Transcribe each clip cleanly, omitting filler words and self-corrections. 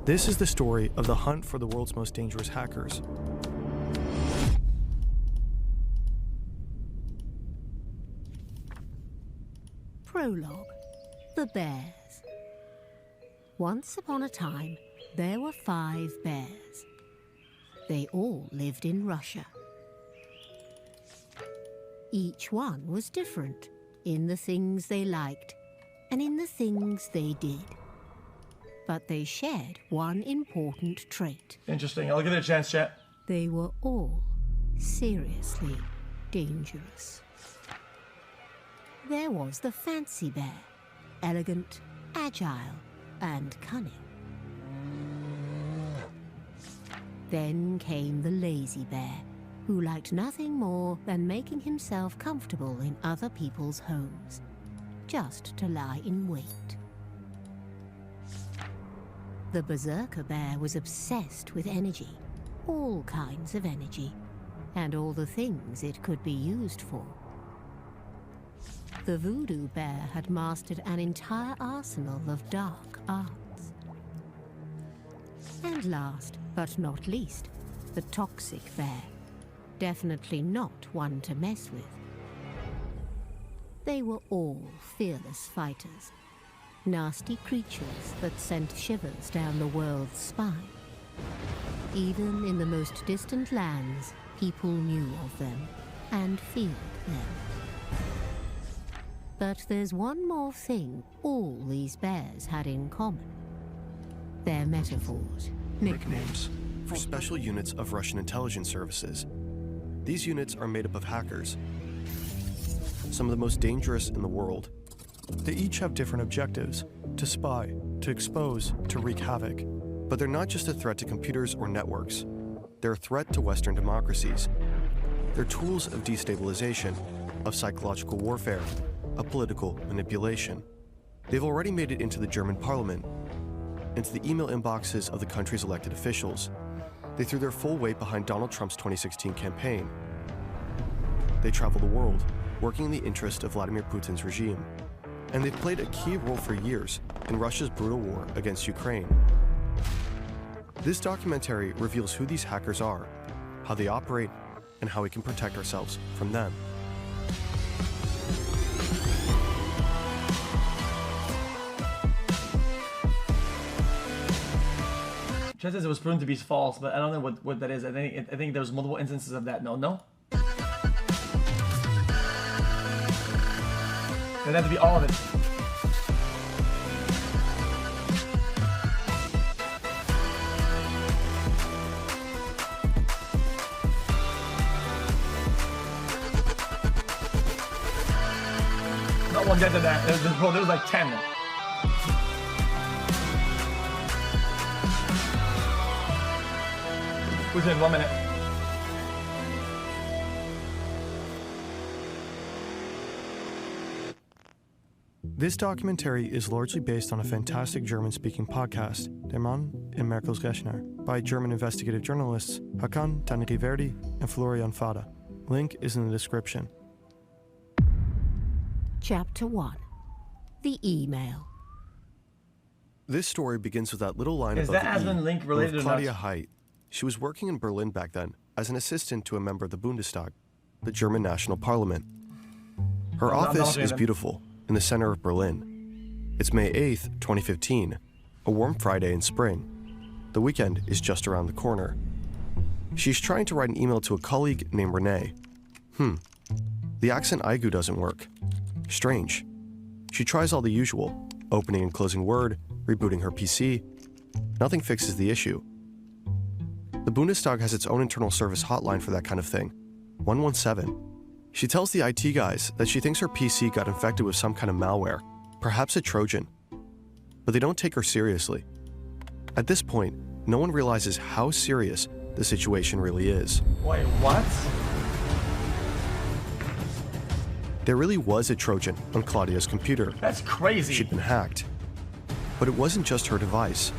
This is the story of the hunt for the world's most dangerous hackers. Prologue: The Bears. Once upon a time, there were 5 bears. They all lived in Russia. Each one was different in the things they liked and in the things they did. But they shared one important trait. Interesting. I'll give it a chance, chat. They were all seriously dangerous. There was the fancy bear, elegant, agile, and cunning. Then came the lazy bear, who liked nothing more than making himself comfortable in other people's homes, just to lie in wait. The berserker bear was obsessed with energy, all kinds of energy, and all the things it could be used for. The voodoo bear had mastered an entire arsenal of dark arts. And last, but not least, the toxic bear, definitely not one to mess with. They were all fearless fighters, nasty creatures that sent shivers down the world's spine. Even in the most distant lands, people knew of them and feared them. But there's one more thing all these bears had in common. Their metaphors, Nicknames for special units of Russian intelligence services. These units are made up of hackers, some of the most dangerous in the world. They each have different objectives: to spy, to expose, to wreak havoc. But they're not just a threat to computers or networks. They're a threat to Western democracies. They're tools of destabilization, of psychological warfare, of political manipulation. They've already made it into the German parliament, into the email inboxes of the country's elected officials. They threw their full weight behind Donald Trump's 2016 campaign. They travel the world, working in the interest of Vladimir Putin's regime. And they've played a key role for years in Russia's brutal war against Ukraine. This documentary reveals who these hackers are, how they operate, and how we can protect ourselves from them. Chat says it was proven to be false, but I don't know what that is. I think there's multiple instances of that. No? It'd have to be all of it. Not one guy did that. There was like 10. Who's in 1 minute? This documentary is largely based on a fantastic German-speaking podcast, Der Mann in Merkel's Rechner, by German investigative journalists Hakan Tanriverdi and Florian Fada. Link is in the description. Chapter 1: The Email. This story begins with that little line Is above that the Aslan link related with or Claudia not? Height. She was working in Berlin back then as an assistant to a member of the Bundestag, the German national parliament. Her office is beautiful, in the center of Berlin. It's May 8th, 2015, a warm Friday in spring. The weekend is just around the corner. She's trying to write an email to a colleague named Renee. The accent Aigu doesn't work. Strange. She tries all the usual, opening and closing Word, rebooting her PC. Nothing fixes the issue. The Bundestag has its own internal service hotline for that kind of thing, 117. She tells the IT guys that she thinks her PC got infected with some kind of malware, perhaps a Trojan. But they don't take her seriously. At this point, no one realizes how serious the situation really is. Wait, what? There really was a Trojan on Claudia's computer. That's crazy. She'd been hacked. But it wasn't just her device.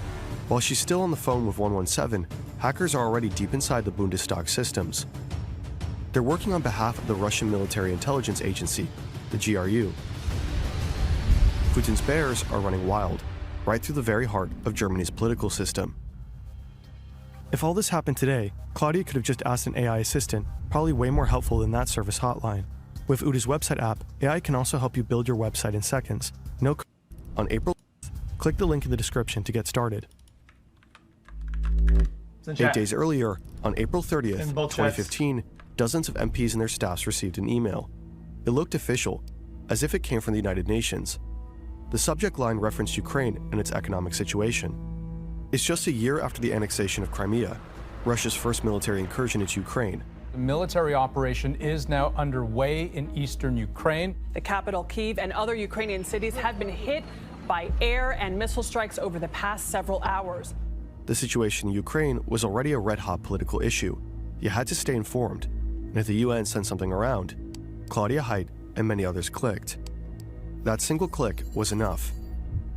While she's still on the phone with 117, hackers are already deep inside the Bundestag systems. They're working on behalf of the Russian Military Intelligence Agency, the GRU. Putin's bears are running wild, right through the very heart of Germany's political system. If all this happened today, Claudia could have just asked an AI assistant, probably way more helpful than that service hotline. With Uda's website app, AI can also help you build your website in seconds. No c- On April 8th, click the link in the description to get started. 8 days earlier, on April 30th, 2015, dozens of MPs and their staffs received an email. It looked official, as if it came from the United Nations. The subject line referenced Ukraine and its economic situation. It's just a year after the annexation of Crimea, Russia's first military incursion into Ukraine. The military operation is now underway in eastern Ukraine. The capital, Kyiv, and other Ukrainian cities have been hit by air and missile strikes over the past several hours. The situation in Ukraine was already a red-hot political issue. You had to stay informed, and if the UN sent something around, Claudia Heidt and many others clicked. That single click was enough.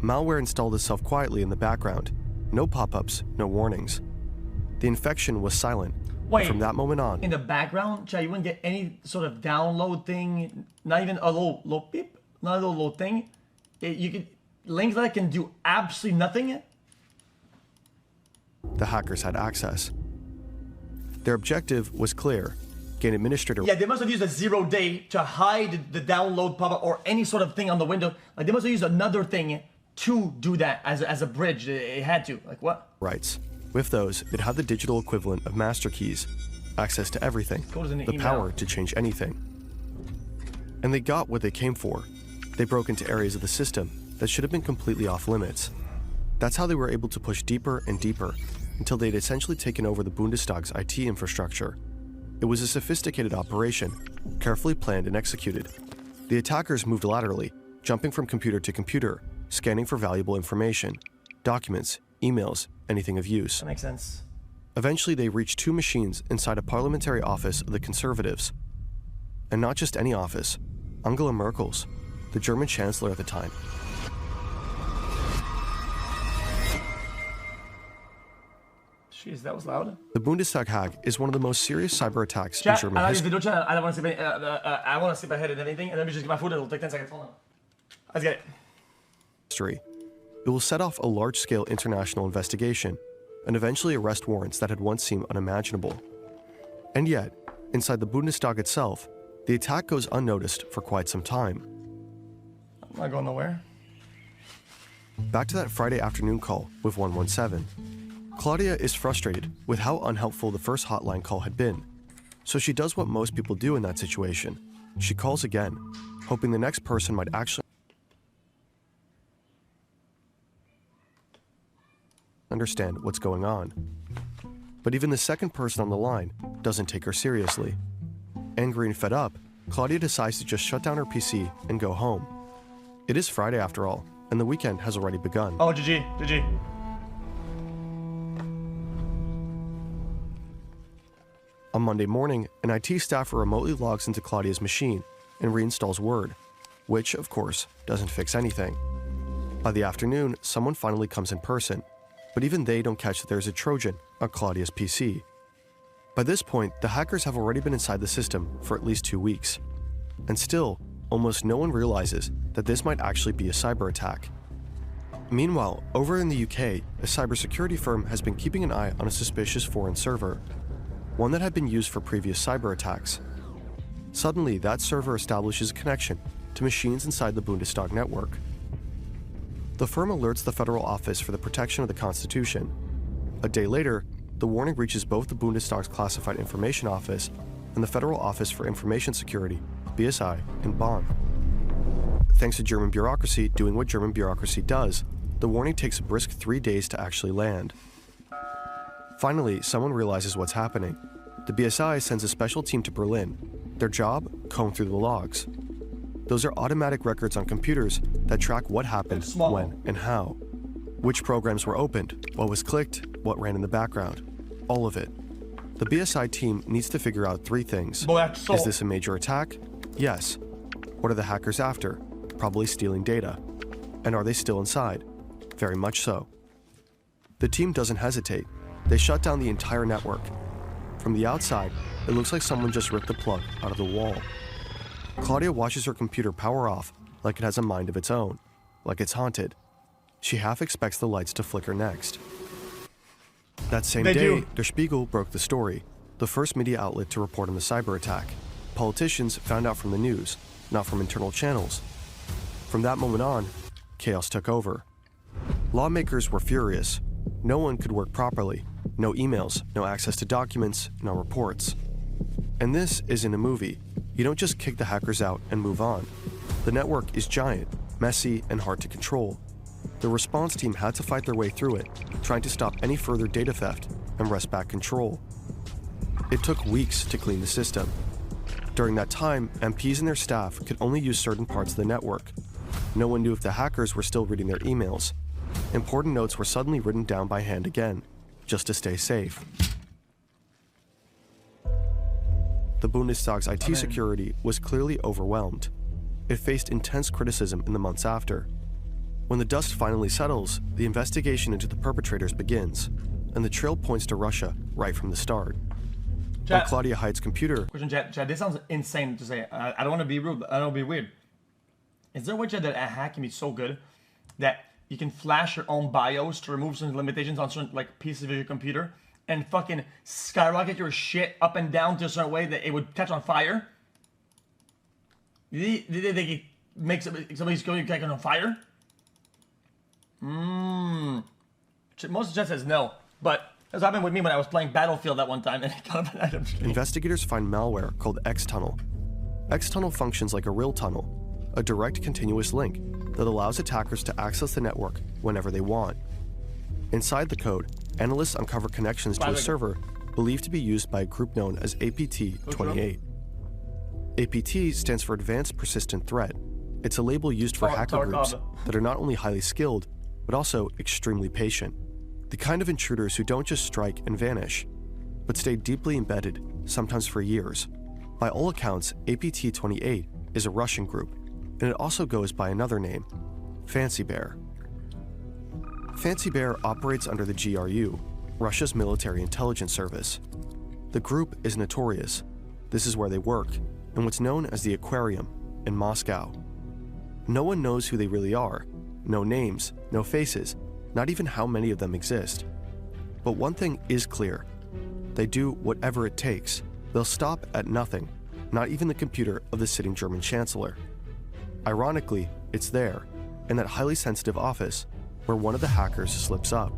Malware installed itself quietly in the background. No pop-ups, no warnings. The infection was silent. Wait, from that moment on, in the background, Chad, you wouldn't get any sort of download thing, not even a little beep, not a little thing. You could links that can do absolutely nothing. the hackers had access. Their objective was clear: gain administrator. Yeah, they must have used a 0 day to hide the download pop-up or any sort of thing on the window. Like, they must have used another thing to do that as a bridge. It had to. Like, what? Rights. With those, it had the digital equivalent of master keys, access to everything, the power to change anything. And they got what they came for. They broke into areas of the system that should have been completely off limits. That's how they were able to push deeper and deeper until they'd essentially taken over the Bundestag's IT infrastructure. It was a sophisticated operation, carefully planned and executed. The attackers moved laterally, jumping from computer to computer, scanning for valuable information, documents, emails, anything of use. That makes sense. Eventually, they reached two machines inside a parliamentary office of the Conservatives. And not just any office, Angela Merkel's, the German chancellor at the time. Jeez, that was loud. The Bundestag hack is one of the most serious cyber attacks in German history. I don't want to skip I want to skip ahead of anything, and let me just get my food. It'll take 10 seconds. Hold on. Let's get it. It will set off a large-scale international investigation and eventually arrest warrants that had once seemed unimaginable. And yet, inside the Bundestag itself, the attack goes unnoticed for quite some time. I'm not going nowhere. Back to that Friday afternoon call with 117. Claudia is frustrated with how unhelpful the first hotline call had been. So she does what most people do in that situation. She calls again, hoping the next person might actually understand what's going on. But even the second person on the line doesn't take her seriously. Angry and fed up, Claudia decides to just shut down her PC and go home. It is Friday after all, and the weekend has already begun. Oh, GG. On Monday morning, an IT staffer remotely logs into Claudia's machine and reinstalls Word, which, of course, doesn't fix anything. By the afternoon, someone finally comes in person, but even they don't catch that there's a Trojan on Claudia's PC. By this point, the hackers have already been inside the system for at least 2 weeks. And still, almost no one realizes that this might actually be a cyber attack. Meanwhile, over in the UK, a cybersecurity firm has been keeping an eye on a suspicious foreign server, one that had been used for previous cyber attacks. Suddenly, that server establishes a connection to machines inside the Bundestag network. The firm alerts the Federal Office for the Protection of the Constitution. A day later, the warning reaches both the Bundestag's Classified Information Office and the Federal Office for Information Security, BSI, in Bonn. Thanks to German bureaucracy doing what German bureaucracy does, the warning takes a brisk 3 days to actually land. Finally, someone realizes what's happening. The BSI sends a special team to Berlin. Their job? Comb through the logs. Those are automatic records on computers that track what happened, when, and how. Which programs were opened, what was clicked, what ran in the background. All of it. The BSI team needs to figure out 3 things. Is this a major attack? Yes. What are the hackers after? Probably stealing data. And are they still inside? Very much so. The team doesn't hesitate. They shut down the entire network. From the outside, it looks like someone just ripped the plug out of the wall. Claudia watches her computer power off like it has a mind of its own, like it's haunted. she half expects the lights to flicker next. That same They day, do. Der Spiegel broke the story, the first media outlet to report on the cyber attack. Politicians found out from the news, not from internal channels. From that moment on, chaos took over. Lawmakers were furious. No one could work properly. No emails, no access to documents, no reports. And this isn't a movie. You don't just kick the hackers out and move on. The network is giant, messy, and hard to control. The response team had to fight their way through it, trying to stop any further data theft and wrest back control. It took weeks to clean the system. During that time, MPs and their staff could only use certain parts of the network. No one knew if the hackers were still reading their emails. Important notes were suddenly written down by hand again, just to stay safe. The Bundestag's IT security was clearly overwhelmed. It faced intense criticism in the months after. When the dust finally settles, the investigation into the perpetrators begins, and the trail points to Russia right from the start. On Claudia Hyde's computer... Question, Chad, this sounds insane to say. I don't want to be rude, I don't want to be weird. Is there a way, Chad, that a hack can be so good that you can flash your own BIOS to remove some limitations on certain like pieces of your computer and fucking skyrocket your shit up and down to a certain way that it would catch on fire? Did they make somebody's going catch on fire? Most of the chat says no, but that's what happened with me when I was playing Battlefield that one time. And it kind of, Investigators find malware called xTunnel. xTunnel functions like a real tunnel, a direct continuous link that allows attackers to access the network whenever they want. Inside the code, analysts uncover connections to a server believed to be used by a group known as APT-28. APT stands for Advanced Persistent Threat. It's a label used for hacker groups that are not only highly skilled, but also extremely patient. The kind of intruders who don't just strike and vanish, but stay deeply embedded, sometimes for years. By all accounts, APT-28 is a Russian group, and it also goes by another name, Fancy Bear. Fancy Bear operates under the GRU, Russia's military intelligence service. The group is notorious. This is where they work, in what's known as the Aquarium in Moscow. No one knows who they really are. No names, no faces, not even how many of them exist. But one thing is clear. They do whatever it takes. They'll stop at nothing, not even the computer of the sitting German chancellor. Ironically, it's there, in that highly sensitive office, where one of the hackers slips up.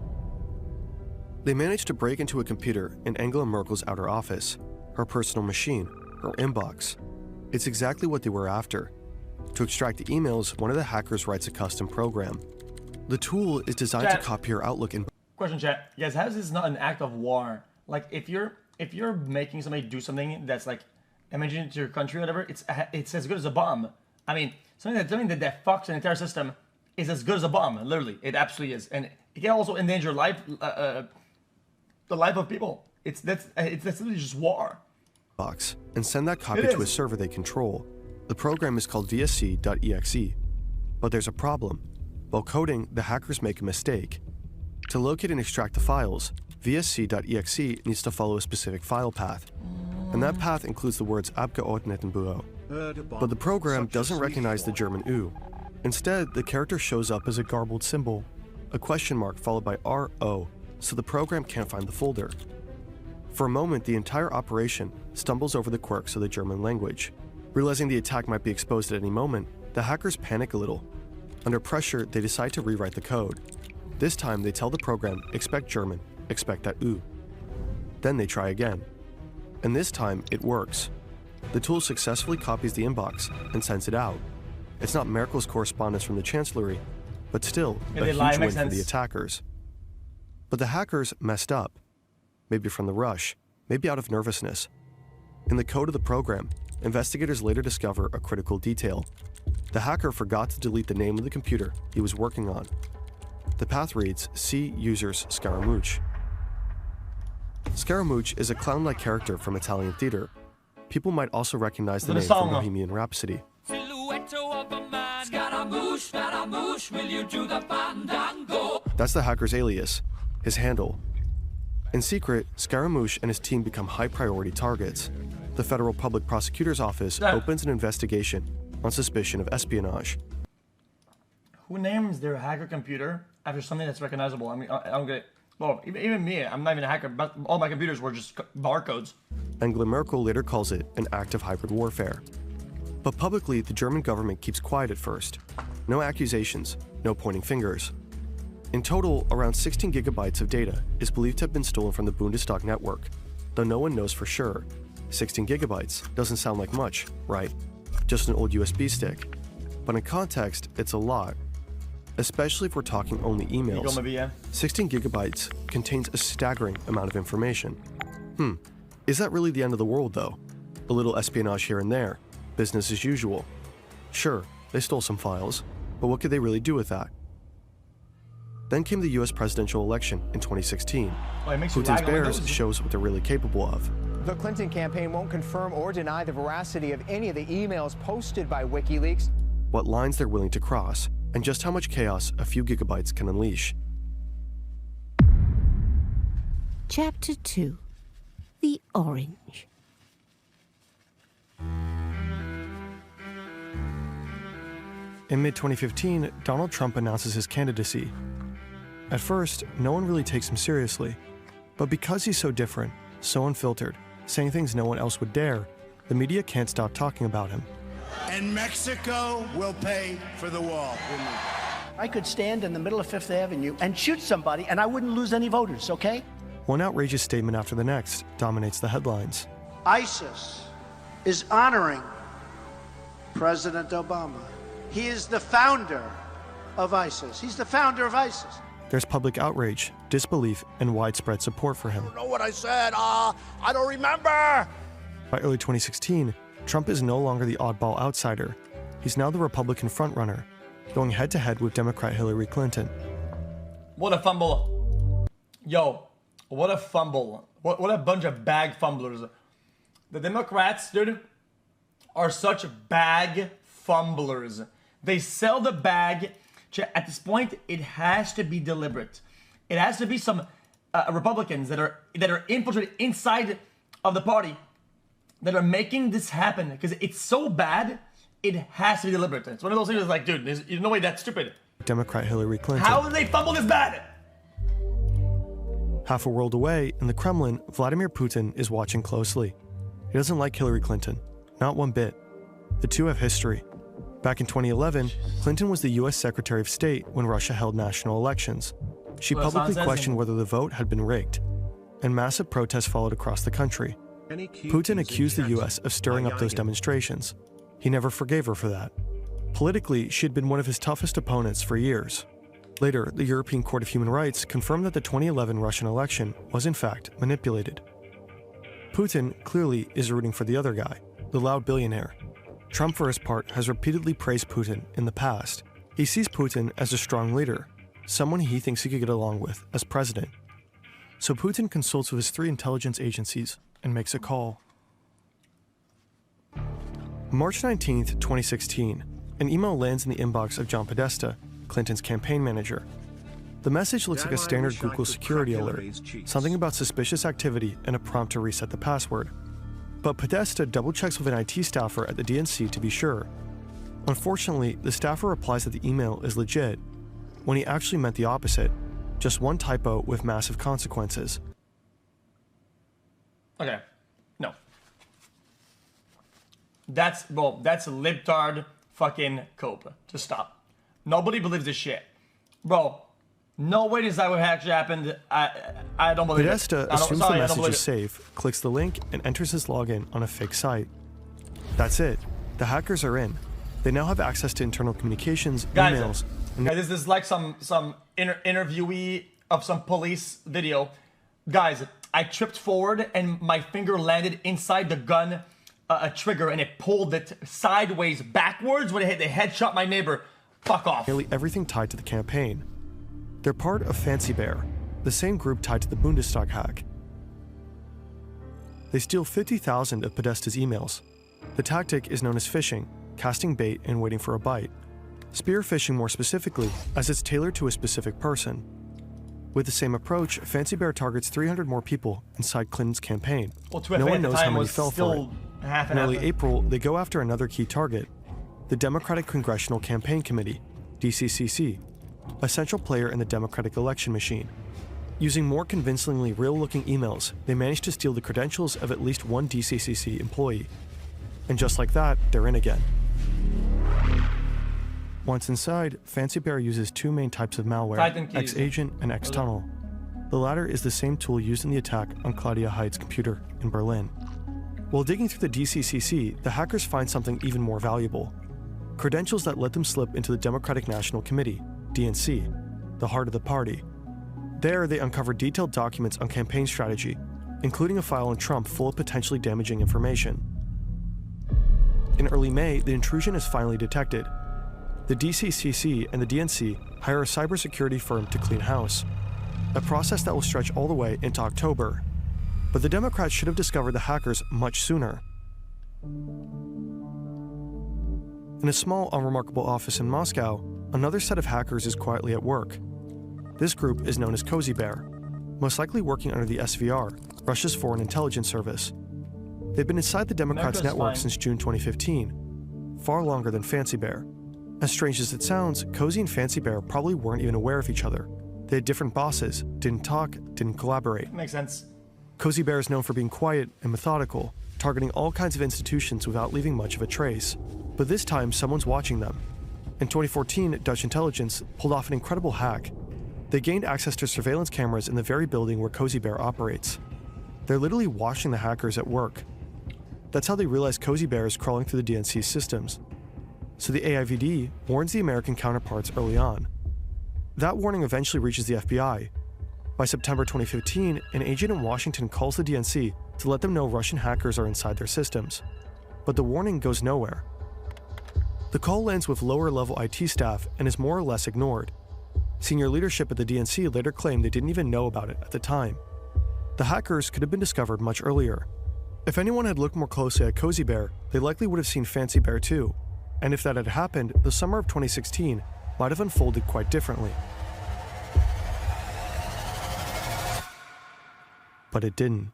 They managed to break into a computer in Angela Merkel's outer office, her personal machine, her inbox. It's exactly what they were after. To extract the emails, one of the hackers writes a custom program. The tool is designed to copy your Outlook inbox. Question, chat. Yes, how is this not an act of war? Like, if you're making somebody do something that's like imagine to your country or whatever, it's as good as a bomb. I mean, something that fucks an entire system is as good as a bomb. Literally, it absolutely is, and it can also endanger life, the life of people. It's literally just war. And send that copy to a server they control. The program is called VSC.exe, but there's a problem. While coding, the hackers make a mistake. To locate and extract the files, VSC.exe needs to follow a specific file path, and that path includes the words Abgeordnetenbüro. But the program doesn't recognize the German U. Instead, the character shows up as a garbled symbol, a question mark followed by RO, so the program can't find the folder. For a moment, the entire operation stumbles over the quirks of the German language. Realizing the attack might be exposed at any moment, the hackers panic a little. Under pressure, they decide to rewrite the code. This time, they tell the program, expect German, expect that U. Then they try again. And this time, it works. The tool successfully copies the inbox and sends it out. It's not Merkel's correspondence from the Chancellery, but still a huge win for the attackers. But the hackers messed up. Maybe from the rush, maybe out of nervousness. In the code of the program, investigators later discover a critical detail. The hacker forgot to delete the name of the computer he was working on. The path reads C users Scaramouche. Scaramouche is a clown-like character from Italian theater. People might also recognize the name from Bohemian Rhapsody. That's the hacker's alias, his handle. In secret, Scaramouche and his team become high-priority targets. The Federal Public Prosecutor's Office opens an investigation on suspicion of espionage. Who names their hacker computer after something that's recognizable? I mean, I don't get it. Well, even me, I'm not even a hacker, but all my computers were just barcodes. Angela Merkel later calls it an act of hybrid warfare. But publicly, the German government keeps quiet at first. No accusations, no pointing fingers. In total, around 16 gigabytes of data is believed to have been stolen from the Bundestag network, though no one knows for sure. 16 gigabytes doesn't sound like much, right? Just an old USB stick. But in context, it's a lot. Especially if we're talking only emails. 16 gigabytes contains a staggering amount of information. Is that really the end of the world, though? A little espionage here and there, business as usual. Sure, they stole some files, but what could they really do with that? Then came the US presidential election in 2016. Putin's bears shows what they're really capable of. The Clinton campaign won't confirm or deny the veracity of any of the emails posted by WikiLeaks. What lines they're willing to cross, and just how much chaos a few gigabytes can unleash. Chapter 2. The Orange. In mid-2015, Donald Trump announces his candidacy. At first, no one really takes him seriously. But because he's so different, so unfiltered, saying things no one else would dare, the media can't stop talking about him. And Mexico will pay for the wall. I could stand in the middle of Fifth Avenue and shoot somebody and I wouldn't lose any voters, okay? One outrageous statement after the next dominates the headlines. ISIS is honoring President Obama. He is the founder of ISIS. He's the founder of ISIS. There's public outrage, disbelief, and widespread support for him. I don't know what I said. I don't remember. By early 2016, Trump is no longer the oddball outsider. He's now the Republican frontrunner, going head-to-head with Democrat Hillary Clinton. What a fumble. Yo, what a fumble. What a bunch of bag fumblers. The Democrats, dude, are such bag fumblers. They sell the bag. At this point, it has to be deliberate. It has to be some Republicans that are infiltrated inside of the party that are making this happen because it's so bad, it has to be deliberate. It's one of those things that's like, dude, there's no way that's stupid. Democrat Hillary Clinton. How did they fumble this bad? Half a world away, in the Kremlin, Vladimir Putin is watching closely. He doesn't like Hillary Clinton, not one bit. The two have history. Back in 2011, Clinton was the US Secretary of State when Russia held national elections. She publicly questioned whether the vote had been rigged, and massive protests followed across the country. Putin accused the US of stirring up those demonstrations. He never forgave her for that. Politically, she had been one of his toughest opponents for years. Later, the European Court of Human Rights confirmed that the 2011 Russian election was in fact manipulated. Putin clearly is rooting for the other guy, the loud billionaire. Trump, for his part, has repeatedly praised Putin in the past. He sees Putin as a strong leader, someone he thinks he could get along with as president. So Putin consults with his 3 intelligence agencies and makes a call. March 19, 2016, an email lands in the inbox of John Podesta, Clinton's campaign manager. The message looks like a standard Google security alert, something about suspicious activity and a prompt to reset the password. But Podesta double-checks with an IT staffer at the DNC to be sure. Unfortunately, the staffer replies that the email is legit, when he actually meant the opposite, just one typo with massive consequences. Okay, no. That's libtard fucking cope. Just stop. Nobody believes this shit. Bro, no way does that what actually happened. I don't believe Podesta it. assumes the message is safe, clicks the link, and enters his login on a fake site. That's it. The hackers are in. They now have access to internal communications, emails. Guys, this is like some interviewee of some police video. Guys, I tripped forward and my finger landed inside the gun trigger and it pulled it sideways backwards when it hit the headshot my neighbor. Fuck off. Nearly everything tied to the campaign. They're part of Fancy Bear, the same group tied to the Bundestag hack. They steal 50,000 of Podesta's emails. The tactic is known as phishing, casting bait and waiting for a bite. Spear phishing more specifically, as it's tailored to a specific person. With the same approach, Fancy Bear targets 300 more people inside Clinton's campaign. Well, no one knows how many fell for it. In early April, they go after another key target, the Democratic Congressional Campaign Committee, DCCC, a central player in the democratic election machine. Using more convincingly real-looking emails, they managed to steal the credentials of at least one DCCC employee. And just like that, they're in again. Once inside, Fancy Bear uses two main types of malware, X-Agent and X-Tunnel. The latter is the same tool used in the attack on Claudia Heid's computer in Berlin. While digging through the DCCC, the hackers find something even more valuable: credentials that let them slip into the Democratic National Committee, DNC, the heart of the party. There, they uncover detailed documents on campaign strategy, including a file on Trump full of potentially damaging information. In early May, the intrusion is finally detected. The DCCC and the DNC hire a cybersecurity firm to clean house, a process that will stretch all the way into October. But the Democrats should have discovered the hackers much sooner. In a small, unremarkable office in Moscow, another set of hackers is quietly at work. This group is known as Cozy Bear, most likely working under the SVR, Russia's foreign intelligence service. They've been inside the Democrats' network since June 2015, far longer than Fancy Bear. As strange as it sounds, Cozy and Fancy Bear probably weren't even aware of each other. They had different bosses, didn't talk, didn't collaborate. Makes sense. Cozy Bear is known for being quiet and methodical, targeting all kinds of institutions without leaving much of a trace. But this time, someone's watching them. In 2014, Dutch intelligence pulled off an incredible hack. They gained access to surveillance cameras in the very building where Cozy Bear operates. They're literally watching the hackers at work. That's how they realize Cozy Bear is crawling through the DNC's systems. So the AIVD warns the American counterparts early on. That warning eventually reaches the FBI. By September 2015, an agent in Washington calls the DNC to let them know Russian hackers are inside their systems. But the warning goes nowhere. The call lands with lower-level IT staff and is more or less ignored. Senior leadership at the DNC later claimed they didn't even know about it at the time. The hackers could have been discovered much earlier. If anyone had looked more closely at Cozy Bear, they likely would have seen Fancy Bear too. And if that had happened, the summer of 2016 might have unfolded quite differently. But it didn't.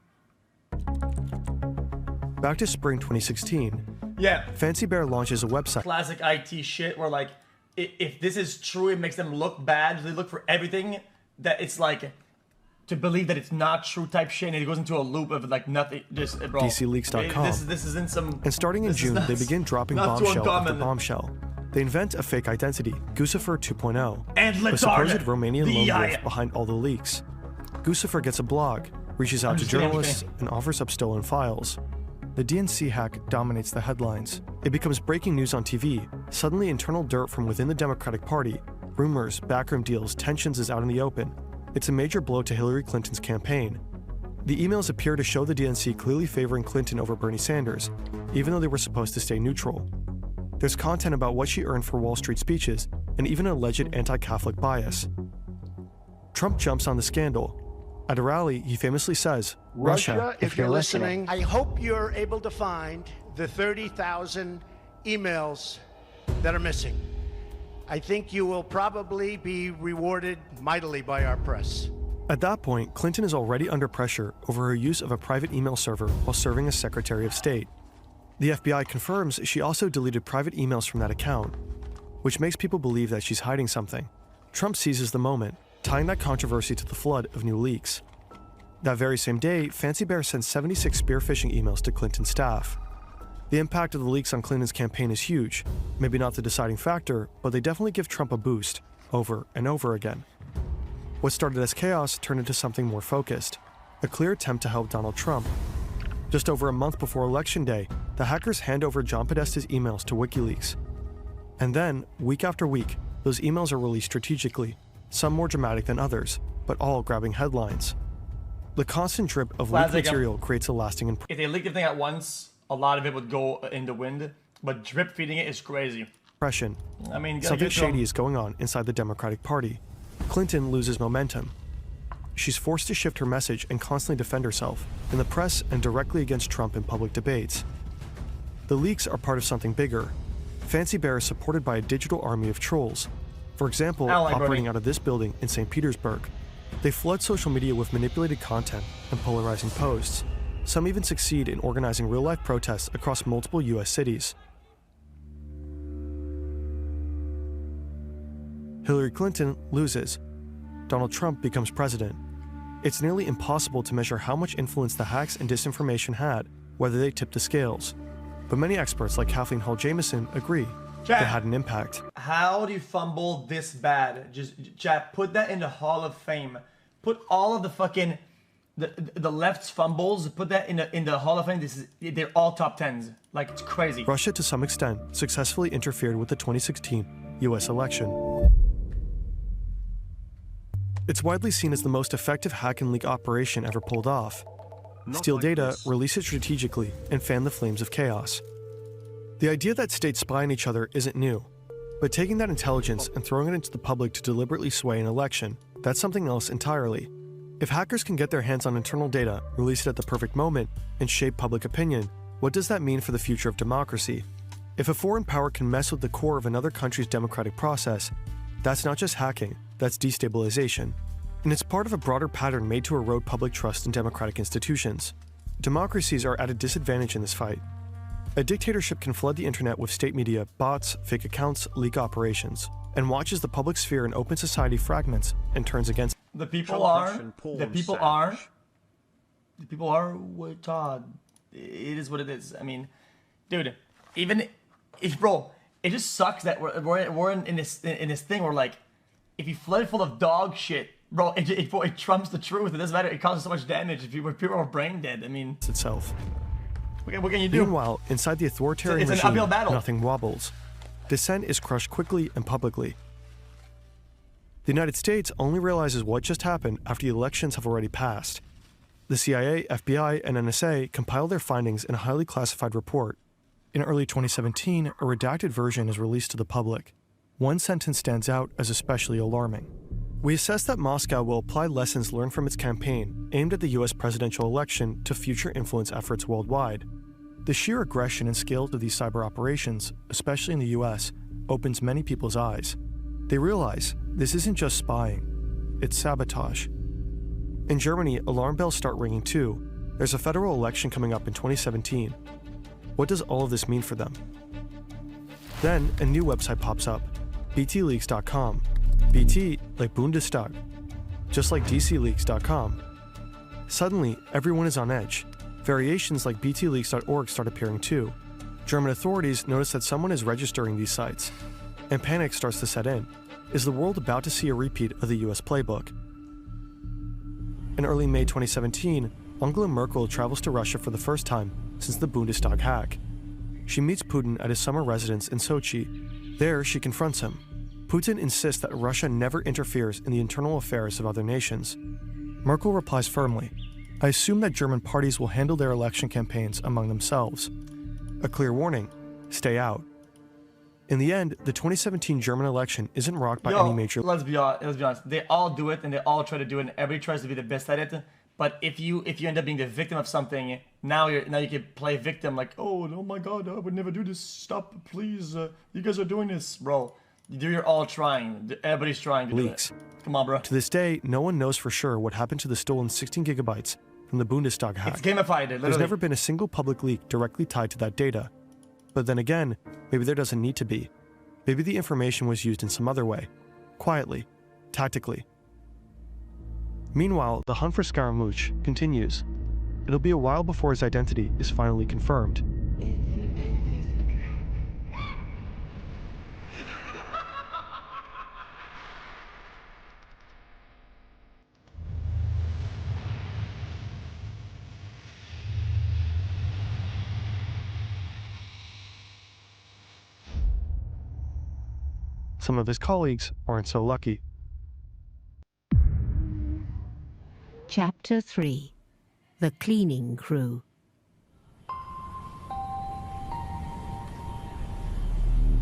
Back to spring 2016. Yeah. Fancy Bear launches a website. Classic IT shit where, like, if this is true, it makes them look bad. They look for everything that it's like to believe that it's not true type shit, and it goes into a loop of like nothing. Just bro, DCleaks.com. This is in some. And starting in June, they begin dropping bombshell after bombshell. They invent a fake identity, Guccifer 2.0, a supposed Romanian lone wolf behind all the leaks. Guccifer gets a blog, reaches out to journalists, and offers up stolen files. The DNC hack dominates the headlines. It becomes breaking news on TV. Suddenly, internal dirt from within the Democratic Party, rumors, backroom deals, tensions is out in the open. It's a major blow to Hillary Clinton's campaign. The emails appear to show the DNC clearly favoring Clinton over Bernie Sanders, even though they were supposed to stay neutral. There's content about what she earned for Wall Street speeches, and even an alleged anti-Catholic bias. Trump jumps on the scandal. At a rally, he famously says, Russia, if you're listening, I hope you're able to find the 30,000 emails that are missing. I think you will probably be rewarded mightily by our press. At that point, Clinton is already under pressure over her use of a private email server while serving as Secretary of State. The FBI confirms she also deleted private emails from that account, which makes people believe that she's hiding something. Trump seizes the moment, tying that controversy to the flood of new leaks. That very same day, Fancy Bear sends 76 spear phishing emails to Clinton's staff. The impact of the leaks on Clinton's campaign is huge, maybe not the deciding factor, but they definitely give Trump a boost, over and over again. What started as chaos turned into something more focused, a clear attempt to help Donald Trump. Just over a month before Election Day, the hackers hand over John Podesta's emails to WikiLeaks. And then, week after week, those emails are released strategically, some more dramatic than others, but all grabbing headlines. The constant drip of leaked material creates a lasting impression. If they leaked everything at once, a lot of it would go in the wind, but drip feeding it is crazy. I mean, something shady is going on inside the Democratic Party. Clinton loses momentum. She's forced to shift her message and constantly defend herself, in the press and directly against Trump in public debates. The leaks are part of something bigger. Fancy Bear is supported by a digital army of trolls. For example, operating out of this building in St. Petersburg. They flood social media with manipulated content and polarizing posts. Some even succeed in organizing real-life protests across multiple US cities. Hillary Clinton loses. Donald Trump becomes president. It's nearly impossible to measure how much influence the hacks and disinformation had, whether they tipped the scales. But many experts like Kathleen Hall-Jamieson agree they had an impact. How do you fumble this bad? Just chat, put that in the Hall of Fame. Put all of the fucking the left's fumbles, put that in the Hall of Fame. They're all top 10s. Like, it's crazy. Russia, to some extent, successfully interfered with the 2016 US election. It's widely seen as the most effective hack and leak operation ever pulled off. Steal data, release it strategically, and fan the flames of chaos. The idea that states spy on each other isn't new, but taking that intelligence and throwing it into the public to deliberately sway an election, that's something else entirely. If hackers can get their hands on internal data, release it at the perfect moment, and shape public opinion, what does that mean for the future of democracy? If a foreign power can mess with the core of another country's democratic process, that's not just hacking, that's destabilization. And it's part of a broader pattern made to erode public trust in democratic institutions. Democracies are at a disadvantage in this fight. A dictatorship can flood the internet with state media, bots, fake accounts, leak operations, and watches the public sphere and open society fragments and turns against the people are what Todd. It is what it is. I mean, dude, even if, bro, it just sucks that we're in this thing where, like, if you flood it full of dog shit, bro, it trumps the truth. It doesn't matter. It causes so much damage if people are brain dead. I mean, itself. What can you do? Meanwhile, inside the authoritarian it's an uphill battle. Nothing wobbles. Dissent is crushed quickly and publicly. The United States only realizes what just happened after the elections have already passed. The CIA, FBI, and NSA compile their findings in a highly classified report. In early 2017, a redacted version is released to the public. One sentence stands out as especially alarming. We assess that Moscow will apply lessons learned from its campaign aimed at the US presidential election to future influence efforts worldwide. The sheer aggression and scale of these cyber operations, especially in the US, opens many people's eyes. They realize this isn't just spying, it's sabotage. In Germany, alarm bells start ringing too. There's a federal election coming up in 2017. What does all of this mean for them? Then, a new website pops up, btleaks.com. BT like Bundestag, just like dcleaks.com. Suddenly, everyone is on edge. Variations like btleaks.org start appearing too. German authorities notice that someone is registering these sites, and panic starts to set in. Is the world about to see a repeat of the US playbook? In early May 2017, Angela Merkel travels to Russia for the first time since the Bundestag hack. She meets Putin at his summer residence in Sochi. There, she confronts him. Putin insists that Russia never interferes in the internal affairs of other nations. Merkel replies firmly, "I assume that German parties will handle their election campaigns among themselves." A clear warning, stay out. In the end, the 2017 German election isn't rocked by any major... Let's be honest. They all do it, and they all try to do it, and everybody tries to be the best at it. But if you end up being the victim of something, now you can play victim, like, oh my God, I would never do this. Stop, please. You guys are doing this, bro. You're all trying. Everybody's trying to leaks. Do it. Come on, bro. To this day, no one knows for sure what happened to the stolen 16 gigabytes from the Bundestag hack. It's gamified, literally. There's never been a single public leak directly tied to that data. But then again, maybe there doesn't need to be. Maybe the information was used in some other way. Quietly. Tactically. Meanwhile, the hunt for Scaramouche continues. It'll be a while before his identity is finally confirmed. Some of his colleagues aren't so lucky. Chapter 3: The Cleaning Crew.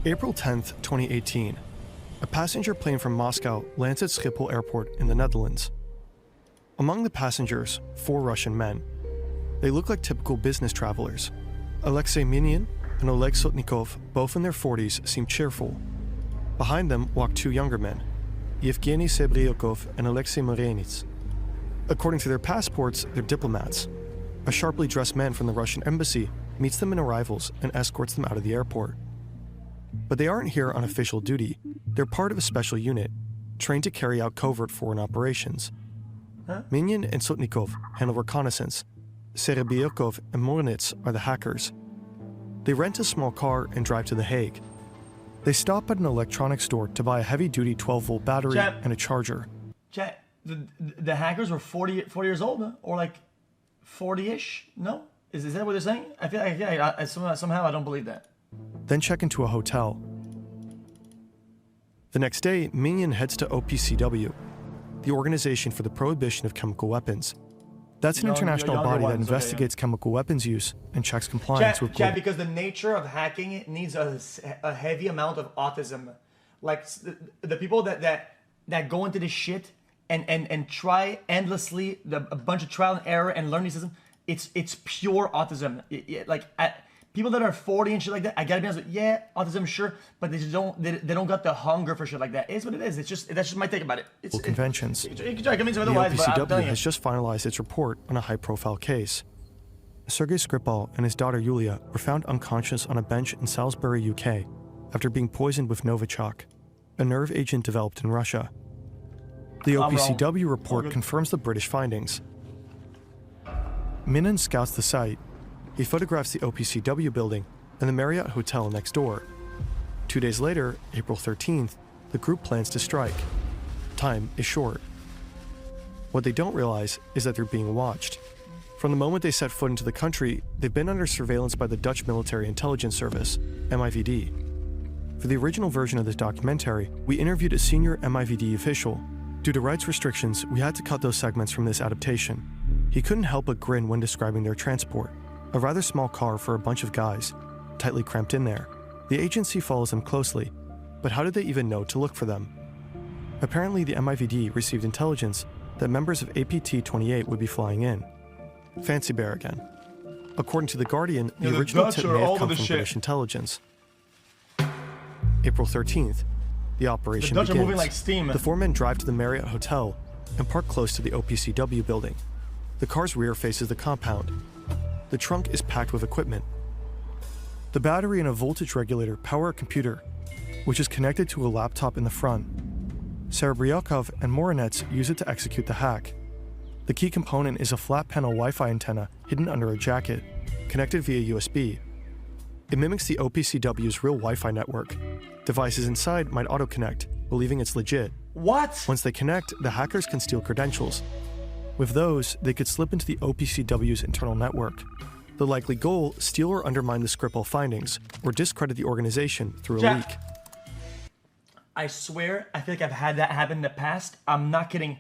April 10th, 2018. A passenger plane from Moscow lands at Schiphol Airport in the Netherlands. Among the passengers, 4 Russian men. They look like typical business travelers. Alexei Minin and Oleg Sotnikov, both in their 40s, seem cheerful. Behind them walk 2 younger men, Yevgeny Sebryakov and Alexei Morenits. According to their passports, they're diplomats. A sharply dressed man from the Russian embassy meets them in arrivals and escorts them out of the airport. But they aren't here on official duty. They're part of a special unit, trained to carry out covert foreign operations. Minyan and Sotnikov handle reconnaissance. Serebiakov and Morinets are the hackers. They rent a small car and drive to The Hague. They stop at an electronics store to buy a heavy-duty 12-volt battery and a charger. Chat, the hackers were 40 years old, huh? Or like 40-ish? No? Is that what they're saying? I feel like, somehow I don't believe that. Then check into a hotel. The next day, Minyan heads to OPCW, the Organization for the Prohibition of Chemical Weapons. That's an international body that investigates chemical weapons use and checks compliance with global... because the nature of hacking it needs a heavy amount of autism. Like the people that go into this shit and try endlessly a bunch of trial and error and learn these systems. It's pure autism. People that are 40 and shit like that, I gotta be honest with you, yeah, autism, sure, but they don't got the hunger for shit like that. It's what it is. That's just my take about it. conventions. You can try to convince me The otherwise, but I'm OPCW telling you. has just finalized its report on a high-profile case. Sergei Skripal and his daughter Yulia were found unconscious on a bench in Salisbury, UK, after being poisoned with Novichok, a nerve agent developed in Russia. The OPCW report confirms the British findings. Minnan scouts the site. He photographs the OPCW building and the Marriott Hotel next door. 2 days later, April 13th, the group plans to strike. Time is short. What they don't realize is that they're being watched. From the moment they set foot into the country, they've been under surveillance by the Dutch Military Intelligence Service, MIVD. For the original version of this documentary, we interviewed a senior MIVD official. Due to rights restrictions, we had to cut those segments from this adaptation. He couldn't help but grin when describing their transport. A rather small car for a bunch of guys, tightly cramped in there. The agency follows them closely, but how did they even know to look for them? Apparently, the MIVD received intelligence that members of APT-28 would be flying in. Fancy Bear again. According to The Guardian, the original tip may have come from British intelligence. April 13th, the operation begins. Are moving like steam. The four men drive to the Marriott Hotel and park close to the OPCW building. The car's rear faces the compound. The trunk is packed with equipment. The battery and a voltage regulator power a computer, which is connected to a laptop in the front. Serebryakov and Morinets use it to execute the hack. The key component is a flat panel Wi-Fi antenna hidden under a jacket, connected via USB. It mimics the OPCW's real Wi-Fi network. Devices inside might auto-connect, believing it's legit. What? Once they connect, the hackers can steal credentials. With those, they could slip into the OPCW's internal network. The likely goal, steal or undermine the Skripal findings, or discredit the organization through a leak. I swear, I feel like I've had that happen in the past. I'm not kidding.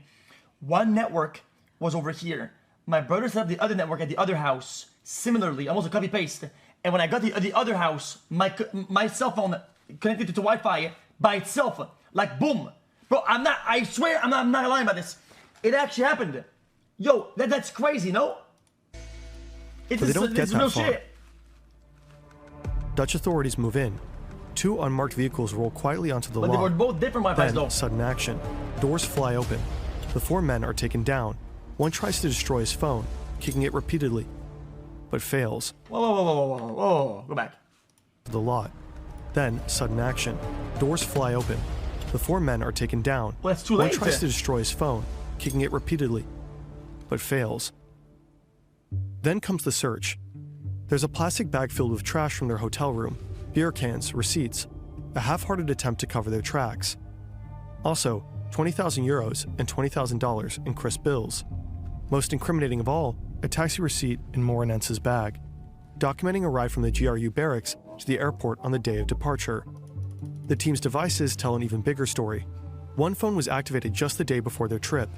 One network was over here. My brother set up the other network at the other house, similarly, almost a copy-paste. And when I got the other house, my cell phone connected to Wi-Fi by itself, like boom. Bro, I swear, I'm not lying about this. It actually happened. Yo, that's crazy, no? But they don't get that real far. shit. Dutch authorities move in. Two unmarked vehicles roll quietly onto the lot. But they were both different Wi-Fi's though. Then, sudden action. Doors fly open. The four men are taken down. One tries to destroy his phone, kicking it repeatedly, but fails. Whoa. Go back. The lot. Then, sudden action. Doors fly open. The four men are taken down. Well, that's too late. One tries to destroy his phone, kicking it repeatedly, but fails. Then comes the search. There's a plastic bag filled with trash from their hotel room, beer cans, receipts, a half-hearted attempt to cover their tracks. Also, 20,000 euros and $20,000 in crisp bills. Most incriminating of all, a taxi receipt in Morinense's bag, documenting a ride from the GRU barracks to the airport on the day of departure. The team's devices tell an even bigger story. One phone was activated just the day before their trip.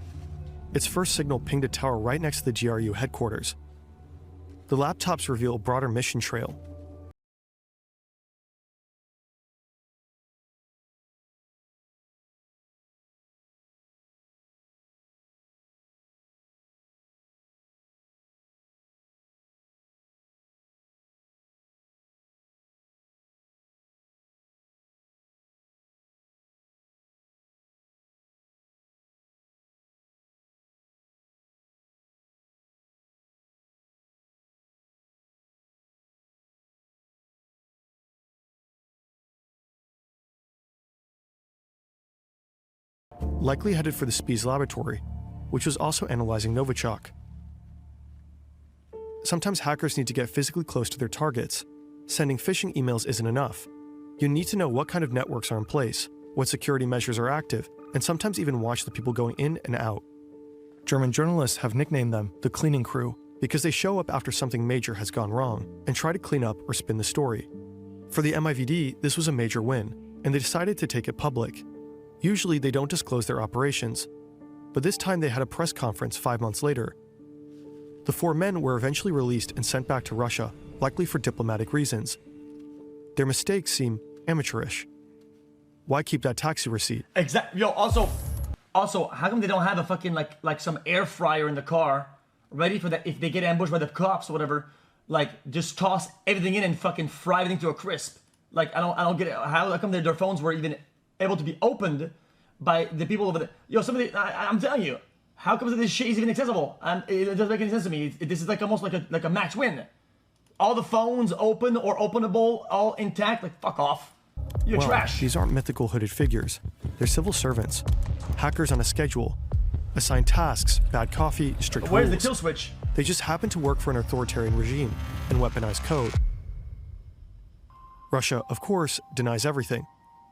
Its first signal pinged a tower right next to the GRU headquarters. The laptops reveal a broader mission trail, likely headed for the Spies laboratory, which was also analyzing Novichok. Sometimes hackers need to get physically close to their targets. Sending phishing emails isn't enough. You need to know what kind of networks are in place, what security measures are active, and sometimes even watch the people going in and out. German journalists have nicknamed them the cleaning crew because they show up after something major has gone wrong and try to clean up or spin the story. For the MIVD, this was a major win, and they decided to take it public. Usually they don't disclose their operations, but this time they had a press conference 5 months later. The 4 men were eventually released and sent back to Russia, likely for diplomatic reasons. Their mistakes seem amateurish. Why keep that taxi receipt? Exactly. Yo, also, how come they don't have a fucking like some air fryer in the car, ready for that if they get ambushed by the cops or whatever? Like, just toss everything in and fucking fry everything to a crisp. Like, I don't get it. How come their phones were even able to be opened by the people over there? Yo, I'm telling you, how come this shit is even accessible? It doesn't make any sense to me. This is like almost like a match win. All the phones open or openable, all intact. Like, fuck off. You're trash. These aren't mythical hooded figures. They're civil servants, hackers on a schedule, assigned tasks, bad coffee, strict rules. Where's the kill switch? They just happen to work for an authoritarian regime and weaponize code. Russia, of course, denies everything.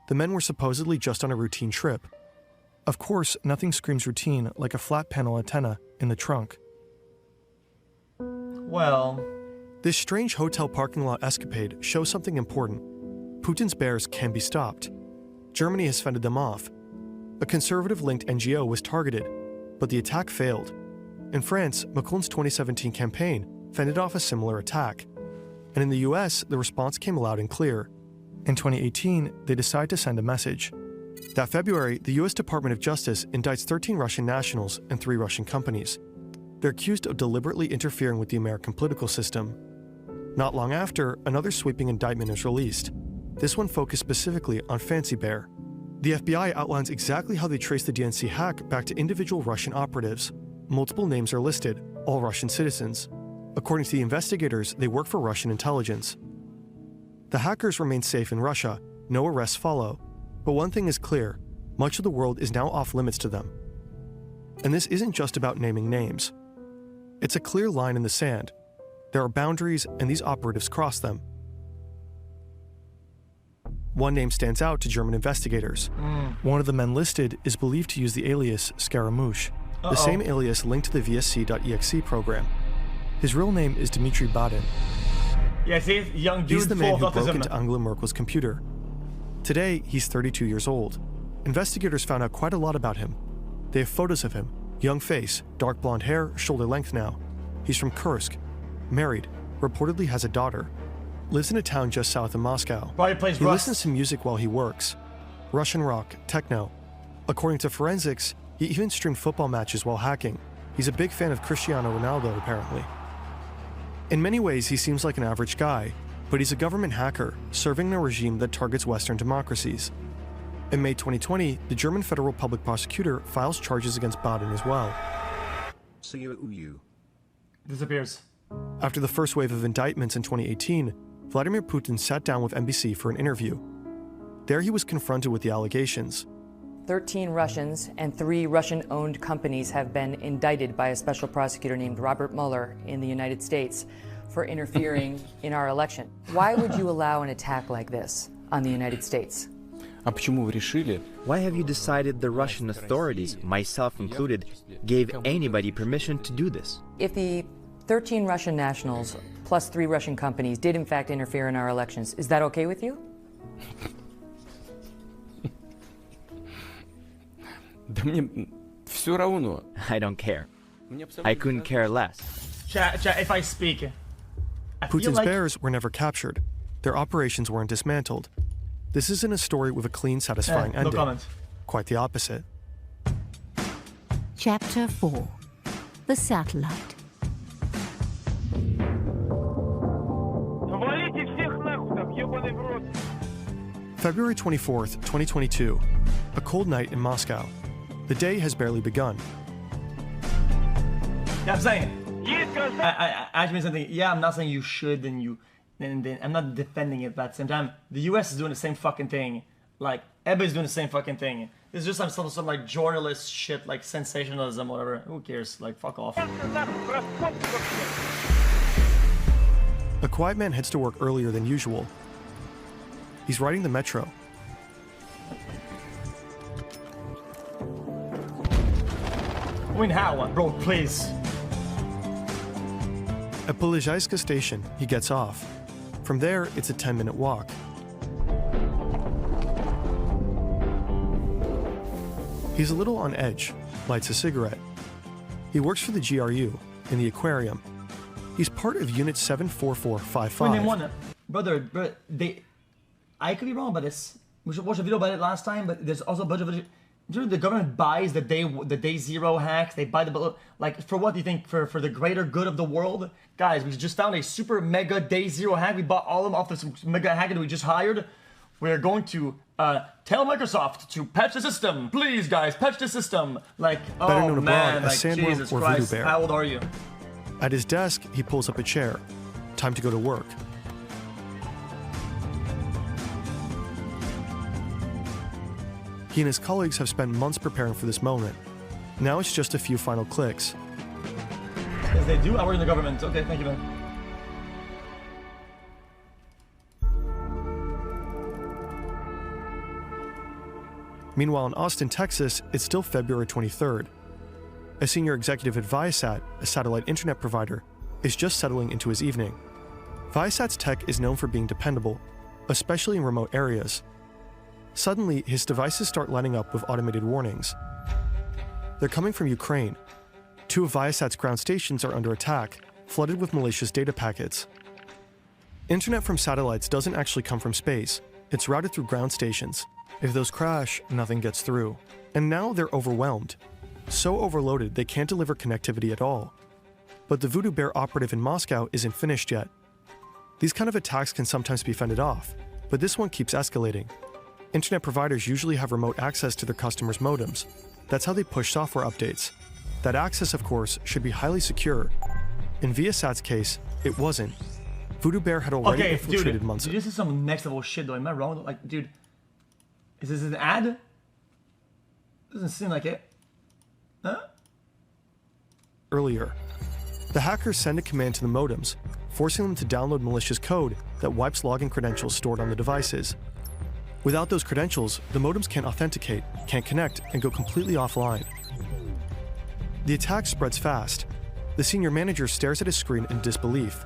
The men were supposedly just on a routine trip. Of course, nothing screams routine like a flat panel antenna in the trunk. Well, this strange hotel parking lot escapade shows something important. Putin's bears can be stopped. Germany has fended them off. A conservative-linked NGO was targeted, but the attack failed. In France, Macron's 2017 campaign fended off a similar attack. And in the US, the response came loud and clear. In 2018, they decided to send a message. That February, the US Department of Justice indicts 13 Russian nationals and 3 Russian companies. They're accused of deliberately interfering with the American political system. Not long after, another sweeping indictment is released. This one focused specifically on Fancy Bear. The FBI outlines exactly how they traced the DNC hack back to individual Russian operatives. Multiple names are listed, all Russian citizens. According to the investigators, they work for Russian intelligence. The hackers remain safe in Russia, no arrests follow. But one thing is clear, much of the world is now off limits to them. And this isn't just about naming names. It's a clear line in the sand. There are boundaries, and these operatives cross them. One name stands out to German investigators. One of the men listed is believed to use the alias Scaramouche, the same alias linked to the VSC.exe program. His real name is Dmitry Badin. Yeah, see, young dude. He's the man who broke into Angela Merkel's computer. Today, he's 32 years old. Investigators found out quite a lot about him. They have photos of him, young face, dark blonde hair, shoulder length now. He's from Kursk, married, reportedly has a daughter, lives in a town just south of Moscow. Probably plays he Rust. listens to music while he works. Russian rock, techno. According to forensics, he even streamed football matches while hacking. He's a big fan of Cristiano Ronaldo, apparently. In many ways, he seems like an average guy, but he's a government hacker, serving in a regime that targets Western democracies. In May 2020, the German federal public prosecutor files charges against Badin as well. Disappears. After the first wave of indictments in 2018, Vladimir Putin sat down with NBC for an interview. There he was confronted with the allegations. 13 Russians and 3 Russian-owned companies have been indicted by a special prosecutor named Robert Mueller in the United States for interfering in our election. Why would you allow an attack like this on the United States? Why have you decided the Russian authorities, myself included, gave anybody permission to do this? If the 13 Russian nationals plus 3 Russian companies did in fact interfere in our elections, is that okay with you? I don't care. I couldn't care less. Chat, if I speak. Putin's bears were never captured. Their operations weren't dismantled. This isn't a story with a clean, satisfying ending. No comment. Quite the opposite. Chapter 4. The Satellite. February 24th, 2022. A cold night in Moscow. The day has barely begun. Yeah, I'm saying. I mean something. Yeah, I'm not saying you should and I'm not defending it, but at the same time, the US is doing the same fucking thing. Like, everybody's doing the same fucking thing. It's just some like journalist shit, like sensationalism, whatever. Who cares? Like, fuck off. A quiet man heads to work earlier than usual. He's riding the metro. I mean, how? Bro, please. At Polizhayska station, he gets off. From there, it's a 10-minute walk. He's a little on edge, lights a cigarette. He works for the GRU, in the aquarium. He's part of Unit 74455. Brother, I could be wrong about this. We should watch a video about it last time, but there's also a bunch of... The government buys the day zero hacks. They buy the... Like, for what do you think? For the greater good of the world? Guys, we just found a super mega day zero hack. We bought all of them off this mega hacker that we just hired. We're going to tell Microsoft to patch the system. Please, guys, patch the system. Like, Better oh known man, abroad as like, Sandworm Jesus or Christ. Voodoo Bear. How old are you? At his desk, he pulls up a chair. Time to go to work. He and his colleagues have spent months preparing for this moment. Now it's just a few final clicks. Yes, they do. I work in the government. Okay, thank you, man. Meanwhile, in Austin, Texas, it's still February 23rd. A senior executive at Viasat, a satellite internet provider, is just settling into his evening. Viasat's tech is known for being dependable, especially in remote areas. Suddenly, his devices start lighting up with automated warnings. They're coming from Ukraine. 2 of Viasat's ground stations are under attack, flooded with malicious data packets. Internet from satellites doesn't actually come from space. It's routed through ground stations. If those crash, nothing gets through. And now they're overwhelmed. So overloaded they can't deliver connectivity at all. But the Voodoo Bear operative in Moscow isn't finished yet. These kind of attacks can sometimes be fended off, but this one keeps escalating. Internet providers usually have remote access to their customers' modems. That's how they push software updates. That access, of course, should be highly secure. In Viasat's case, it wasn't. Voodoo Bear had already infiltrated months ago. This is some next level shit though, am I wrong? Like, dude, is this an ad? Doesn't seem like it. Huh? Earlier, the hackers send a command to the modems, forcing them to download malicious code that wipes login credentials stored on the devices. Without those credentials, the modems can't authenticate, can't connect, and go completely offline. The attack spreads fast. The senior manager stares at his screen in disbelief.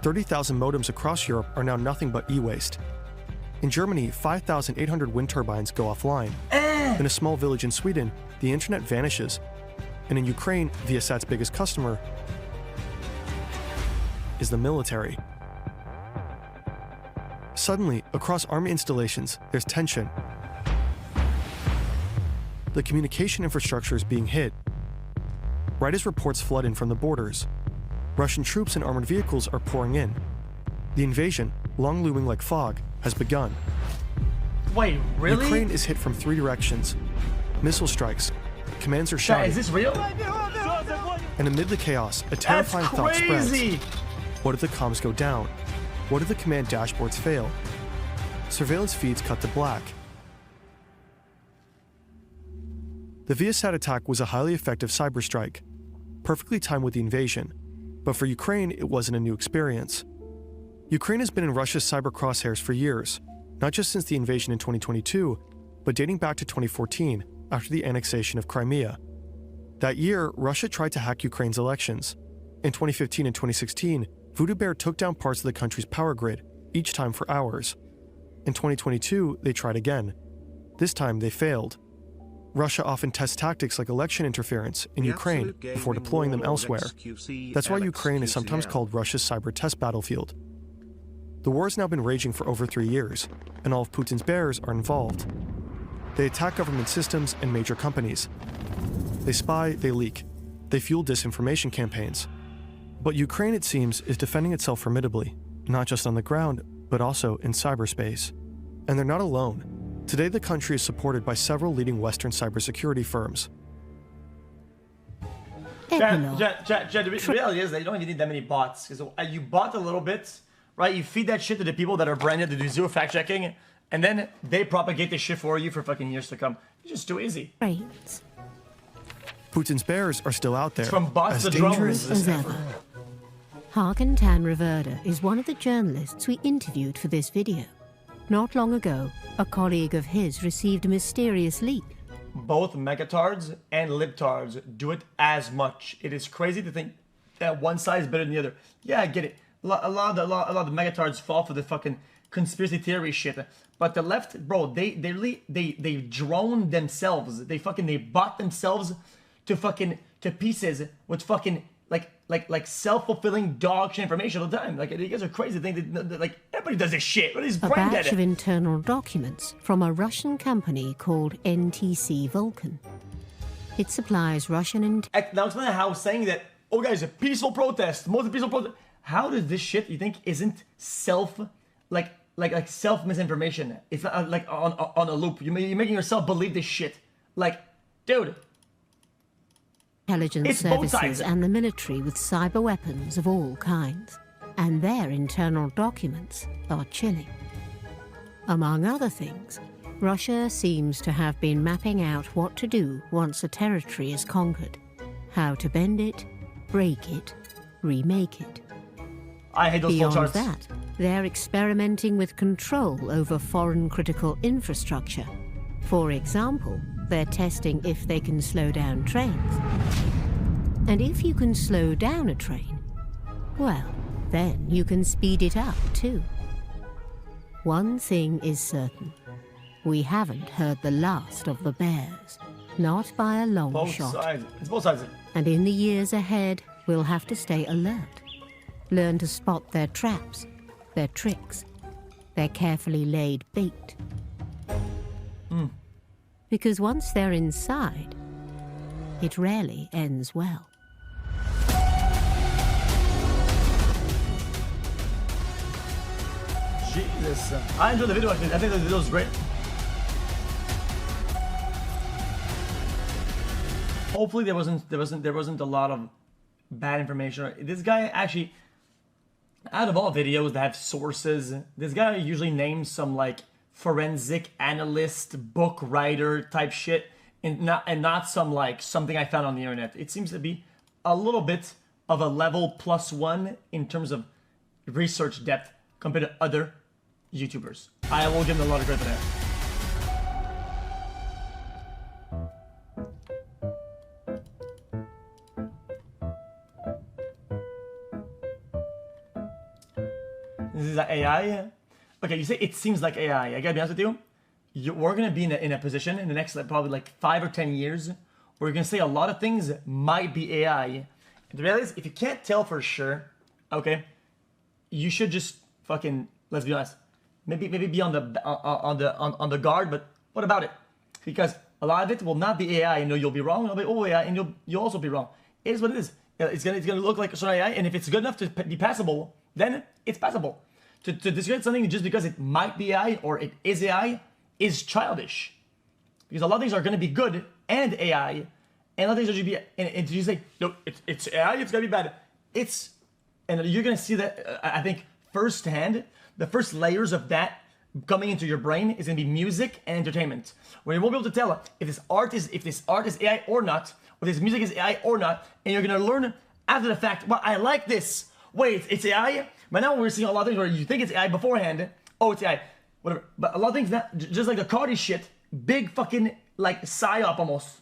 30,000 modems across Europe are now nothing but e-waste. In Germany, 5,800 wind turbines go offline. In a small village in Sweden, the internet vanishes. And in Ukraine, Viasat's biggest customer is the military. Suddenly, across army installations, there's tension. The communication infrastructure is being hit. Right as reports flood in from the borders, Russian troops and armored vehicles are pouring in. The invasion, long looming like fog, has begun. Wait, really? Ukraine is hit from 3 directions. Missile strikes, commands are shouting. Is this real? And amid the chaos, a terrifying thought spreads. What if the comms go down? What if the command dashboards fail? Surveillance feeds cut to black. The Viasat attack was a highly effective cyber strike, perfectly timed with the invasion. But for Ukraine, it wasn't a new experience. Ukraine has been in Russia's cyber crosshairs for years, not just since the invasion in 2022, but dating back to 2014, after the annexation of Crimea. That year, Russia tried to hack Ukraine's elections. In 2015 and 2016, Voodoo Bear took down parts of the country's power grid, each time for hours. In 2022, they tried again. This time, they failed. Russia often tests tactics like election interference in Ukraine before deploying them elsewhere. That's why Ukraine is sometimes called Russia's cyber test battlefield. The war has now been raging for over 3 years, and all of Putin's bears are involved. They attack government systems and major companies. They spy, they leak. They fuel disinformation campaigns. But Ukraine, it seems, is defending itself formidably, not just on the ground, but also in cyberspace. And they're not alone. Today, the country is supported by several leading Western cybersecurity firms. The reality is that you don't even need that many bots. Because you bot a little bit, right? You feed that shit to the people that are branded to do zero fact checking, And then they propagate this shit for you for fucking years to come. It's just too easy. Trains. Putin's bears are still out there, From bots as to dangerous drones. as ever. Hakan Tanriverda is one of the journalists we interviewed for this video. Not long ago, a colleague of his received a mysterious leak. Both megatards and libtards do it as much. It is crazy to think that one side is better than the other. Yeah, I get it. A lot of the megatards fall for the fucking conspiracy theory shit. But the left, bro, they drone themselves. They bought themselves to pieces with fucking like self-fulfilling dog shit information all the time. Like, you guys are crazy. They think that, like, everybody does this shit. What is A brain batch dead? of internal documents from a Russian company called NTC Vulcan. It supplies Russian Now explain how saying that, oh guys, a peaceful protest, most peaceful protest. How does this shit you think isn't self misinformation? It's not like on a loop. You're making yourself believe this shit. Like, dude. intelligence It's both sides. services and the military with cyber weapons of all kinds. And their internal documents are chilling. Among other things, Russia seems to have been mapping out what to do once a territory is conquered. How to bend it, break it, remake it. I hate those Beyond flowcharts. that, they're experimenting with control over foreign critical infrastructure. For example, they're testing if they can slow down trains. And if you can slow down a train, well, then you can speed it up too. One thing is certain. We haven't heard the last of the bears. Not by a long Both shot. sides. It's both sides. And in the years ahead, we'll have to stay alert. Learn to spot their traps, their tricks, their carefully laid bait. Because once they're inside, it rarely ends well. Jesus. I enjoyed the video actually. I think the video was great. Hopefully there wasn't a lot of bad information. This guy actually, out of all videos that have sources, this guy usually names some like forensic analyst, book writer type shit, and not some like something I found on the internet. It seems to be a little bit of a level +1 in terms of research depth compared to other YouTubers. I will give him a lot of credit for that. This is AI. Okay, you say it seems like AI. I gotta be honest with you. We're gonna be in a position in the next probably like 5 or 10 years where you're gonna say a lot of things might be AI. And the reality is, if you can't tell for sure, okay, you should just fucking, let's be honest, maybe be on the guard. But what about it? Because a lot of it will not be AI, and you'll be wrong. It'll be AI, and you'll also be wrong. It is what it is. It's gonna look like some AI, and if it's good enough to be passable, then it's passable. To discredit something just because it might be AI or it is AI is childish. Because a lot of things are going to be good and AI, and a lot of things are going to be, and to just say, no, it's AI, it's going to be bad. And you're going to see that, I think, firsthand, the first layers of that coming into your brain is going to be music and entertainment. Where you won't be able to tell if this art is AI or not, or this music is AI or not, and you're going to learn after the fact, well, I like this. Wait, it's AI? But now we're seeing a lot of things where you think it's AI beforehand. Oh, it's AI. Whatever. But a lot of things now, just like the Cardi shit, big fucking, like, psyop almost.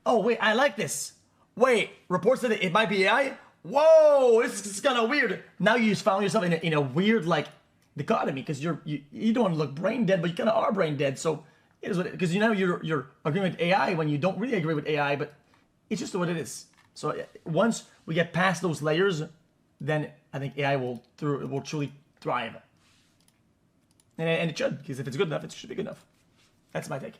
Oh, wait, I like this. Wait, reports that it might be AI? Whoa, this is kind of weird. Now you just found yourself in a weird, like, dichotomy, because you don't want to look brain dead, but you kind of are brain dead. So it is what it is. Because you know you're agreeing with AI when you don't really agree with AI, but it's just what it is. So once we get past those layers, then I think AI will truly thrive. And it should, because if it's good enough, it should be good enough. That's my take.